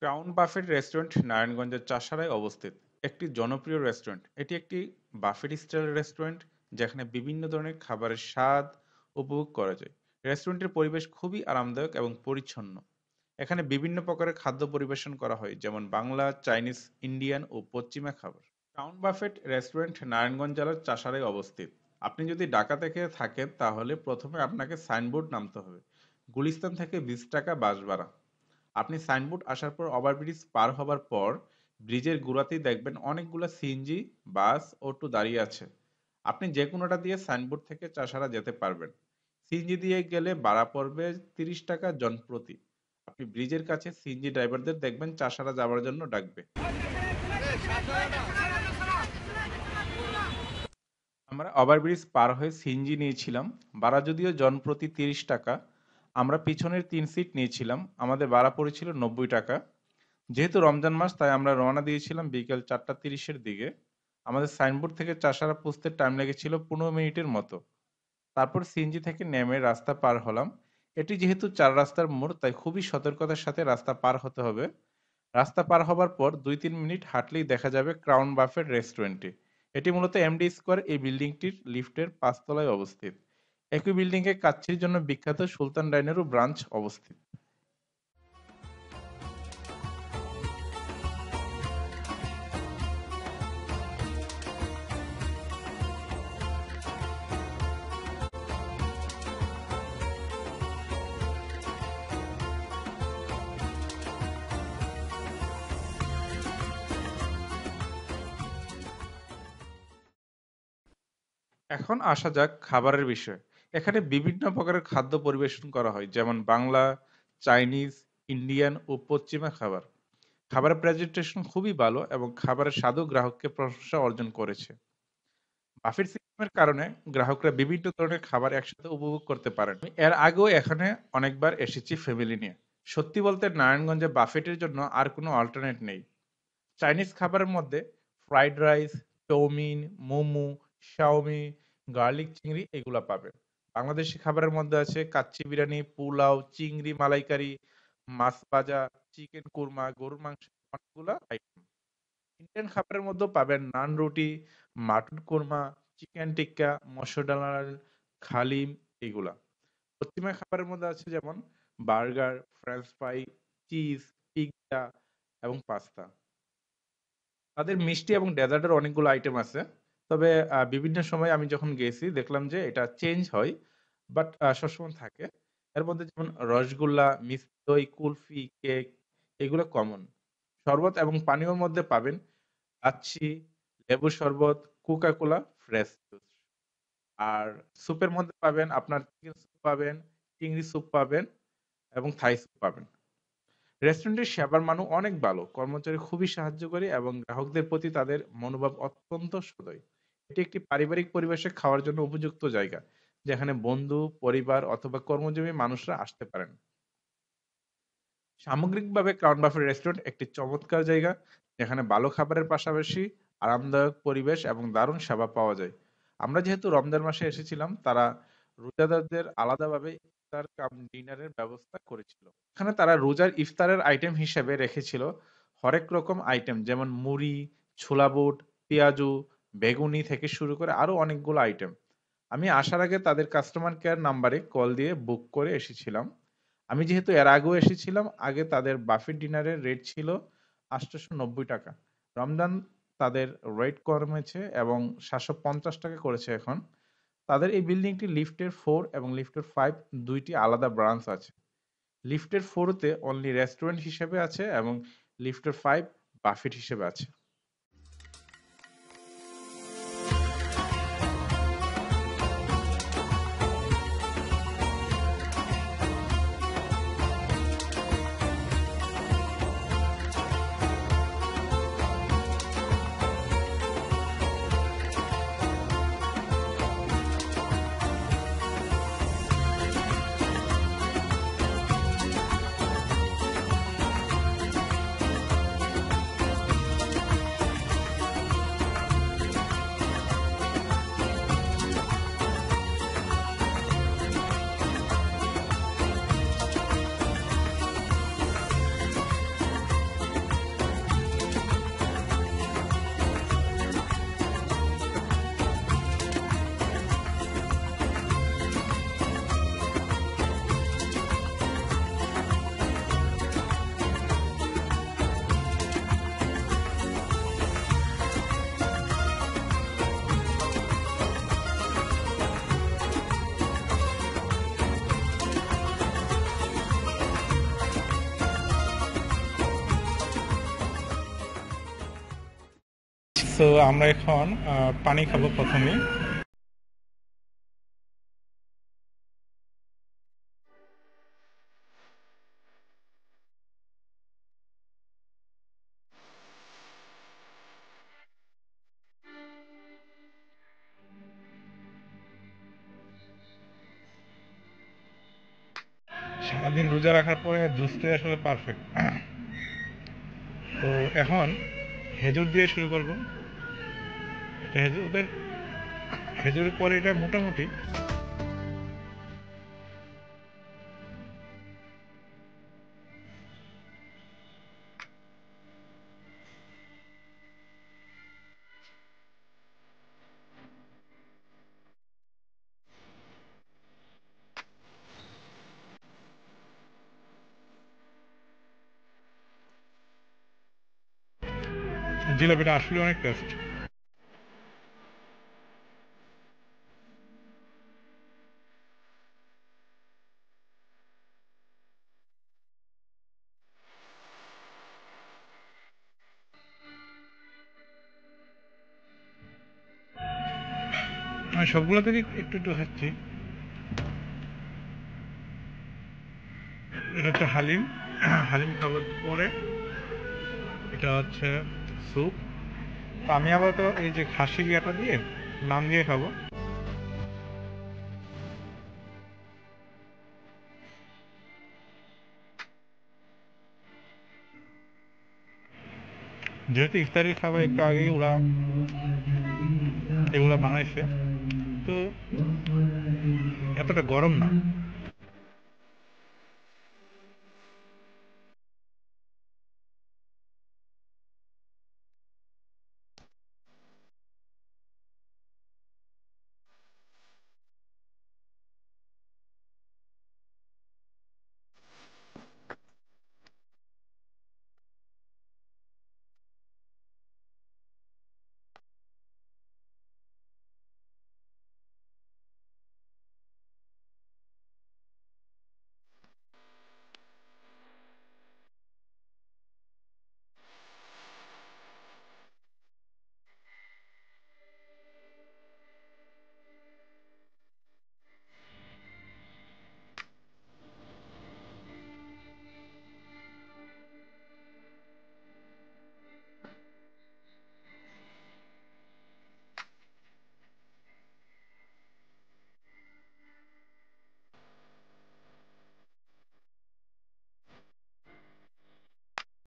Crown buffet restaurant নারায়ণগঞ্জের চাষারায় অবস্থিত একটি জনপ্রিয় রেস্টুরেন্ট। এটি একটি বাফেট স্টাইল রেস্টুরেন্ট যেখানে বিভিন্ন ধরনের খাবারের স্বাদ উপভোগ করা যায়। রেস্টুরেন্টের পরিবেশ খুবই আরামদায়ক এবং পরিচ্ছন্ন। এখানে বিভিন্ন প্রকারের খাদ্য পরিবেশন করা হয়, যেমন বাংলা, চাইনিজ, ইন্ডিয়ান ও পশ্চিমা খাবার। ক্রাউন বাফেট রেস্টুরেন্ট নারায়ণগঞ্জ জেলার চাষারায় অবস্থিত। আপনি যদি ঢাকা থেকে থাকেন তাহলে প্রথমে আপনাকে সাইনবোর্ড নামতে হবে। গুলিস্তান থেকে 20 টাকা বাস ভাড়া। আপনি সাইনবোর্ড আসার পর ওভারব্রিজ পার হবার পর ব্রিজের গোড়াতেই দেখবেন অনেকগুলো সিএনজি, বাস, অটো দাঁড়িয়ে আছে। আপনি যে কোনোটা দিয়ে সাইনবোর্ড থেকে চাষারা যেতে পারবেন। সিএনজি দিয়ে গেলে ভাড়া পড়বে 30 টাকা জনপ্রতি। আপনি ব্রিজের কাছে সিএনজি ড্রাইভারদের দেখবেন চাষারা যাওয়ার জন্য ডাকবে। আমরা ওভারব্রিজ পার হয়ে সিএনজি নিয়েছিলাম। ভাড়া যদিও জনপ্রতি 30 টাকা। আমরা পিছনের 3 সিট নিয়েছিলাম। আমাদের ভাড়া পড়েছিল 90 টাকা। যেহেতু রমজান মাস তাই আমরা রওনা দিয়েছিলাম বিকেল 4:30-এর দিকে। আমাদের সাইনবোর্ড থেকে চাষারা পৌঁছতে টাইম লেগেছিল 15 মিনিটের মতো। তারপর সিএনজি থেকে নেমে রাস্তা পার হলাম। এটি যেহেতু 4 রাস্তার মোড় তাই খুবই সতর্কতার সাথে রাস্তা পার হতে হবে। রাস্তা পার হবার পর 2-3 মিনিট হাঁটলেই দেখা যাবে ক্রাউন বাফেট রেস্টুরেন্টটি। এটি মূলত এমডি স্কোয়ার এই বিল্ডিংটির লিফটের 5 তলায় অবস্থিত। একই বিল্ডিংয়ে কাচ্চির জন্য বিখ্যাত সুলতান ডাইনেরও ব্রাঞ্চ অবস্থিত। এখন আসা যাক খাবারের বিষয়ে। এখানে বিভিন্ন প্রকারের খাদ্য পরিবেশন করা হয়, যেমন বাংলা, চাইনিজ, ইন্ডিয়ান ও পশ্চিমা খাবার। খাবারের প্রেজেন্টেশন খুবই ভালো এবং খাবারের স্বাদও গ্রাহককে প্রশংসা অর্জন করেছে। বাফেট সিস্টেমের কারণে গ্রাহকরা বিভিন্ন ধরনের খাবার একসাথে উপভোগ করতে পারেন। আমি এর আগেও এখানে অনেকবার এসেছি ফ্যামিলি নিয়ে। সত্যি বলতে নারায়ণগঞ্জে বাফেটের জন্য আর কোনো অল্টারনেট নেই। চাইনিজ খাবারের মধ্যে ফ্রাইড রাইস, চাউমিন, মোমো, শাওমি, গার্লিক চিংড়ি এগুলা পাবেন। বাংলাদেশি খাবারের মধ্যে আছে কাচ্চি বিরিয়ানি, পোলাও, চিংড়ি মালাইকারি, মাছ ভাজা, চিকেন কুরমা, গরুর মাংস, অনেকগুলা আইটেম। ইন্ডিয়ান খাবারের মধ্যেও পাবেন নান রুটি, মাটন কুরমা, চিকেন টিক্কা, মসুর ডাল, খালিম এগুলা। পশ্চিমা খাবারের মধ্যে আছে যেমন burger, French fry, cheese, pizza এবং পাস্তা। তাদের মিষ্টি এবং ডেজার্টের অনেকগুলো আইটেম আছে। তবে বিভিন্ন সময় আমি যখন গেছি দেখলাম যে এটা চেঞ্জ হয়, বাট সবসময় থাকে। এর মধ্যে যেমন রসগোল্লা, মিষ্টি দই, কুলফি, কেক এগুলো কমন। শরবত এবং পানীয়র মধ্যে পাবেন লাচ্ছি, লেবুর শরবত, কোকা কোলা, ফ্রেশ জুস। আর স্যুপের মধ্যে পাবেন আপনার চিকেন স্যুপ পাবেন, চিংড়ি স্যুপ পাবেন এবং থাই স্যুপ পাবেন। রেস্টুরেন্টের সেবার মানও অনেক ভালো। কর্মচারী খুবই সাহায্যকারী এবং গ্রাহকদের প্রতি তাদের মনোভাব অত্যন্ত সদয়। এটি একটি পারিবারিক পরিবেশে খাওয়ার জন্য উপযুক্ত জায়গা, যেখানে বন্ধু, পরিবার অথবা কর্মজীবী মানুষরা আসতে পারেন। সামগ্রিকভাবে ক্রাউন বাফেট রেস্টুরেন্ট একটি চমৎকার জায়গা, যেখানে ভালো খাবারের পাশাপাশি আরামদায়ক পরিবেশ এবং দারুণ সেবা পাওয়া যায়। আমরা যেহেতু রমজান মাসে এসেছিলাম, তারা রোজাদারদের আলাদাভাবে ইফতার কাম ডিনারের ব্যবস্থা করেছিল। এখানে তারা রোজার ইফতারের আইটেম হিসেবে রেখেছিল হরেক রকম আইটেম, যেমন মুড়ি, ছোলা বুট, পেঁয়াজু, বেগুনি থেকে শুরু করে আরো অনেকগুলো আইটেম। আমি আসার আগে তাদের কাস্টমার কেয়ার নাম্বারে কল দিয়ে বুক করে এসেছিলাম। আমি যেহেতু এর আগেও এসেছিলাম, আগে তাদের বাফেট ডিনারের রেট ছিল 890 টাকা। রমজান তাদের রেট কমেছে এবং 750 টাকা করেছে এখন। তাদের এই বিল্ডিংটি লিফটের 4 এবং লিফটের 5 দুইটি আলাদা ব্রাঞ্চ আছে। লিফটের 4 তে অনলি রেস্টুরেন্ট হিসেবে আছে এবং লিফটের 5 বাফেট হিসেবে আছে। সো আমরা এখন পানি খাবো প্রথমে। সারাদিন রোজা রাখার পরে জুসটাই আসলে পারফেক্ট। তো এখন খেজুর দিয়ে শুরু করবো। খেজুরের খেজুরের পরে এটা মোটামুটি জিলাপিটা আসলে অনেক টেস্ট। আমি সবগুলো থেকে একটু একটু খাচ্ছি। এটা হচ্ছে হালিম। হালিম খাবার পরে এটা হচ্ছে স্যুপ। তো আমি আবার তো এই যে খাসির ইয়াটা দিয়ে নাম দিয়ে খাবো। যেহেতু ইফতারি খাবার একটু আগেই ওরা এগুলো বানাইছে, তো এতটা গরম না।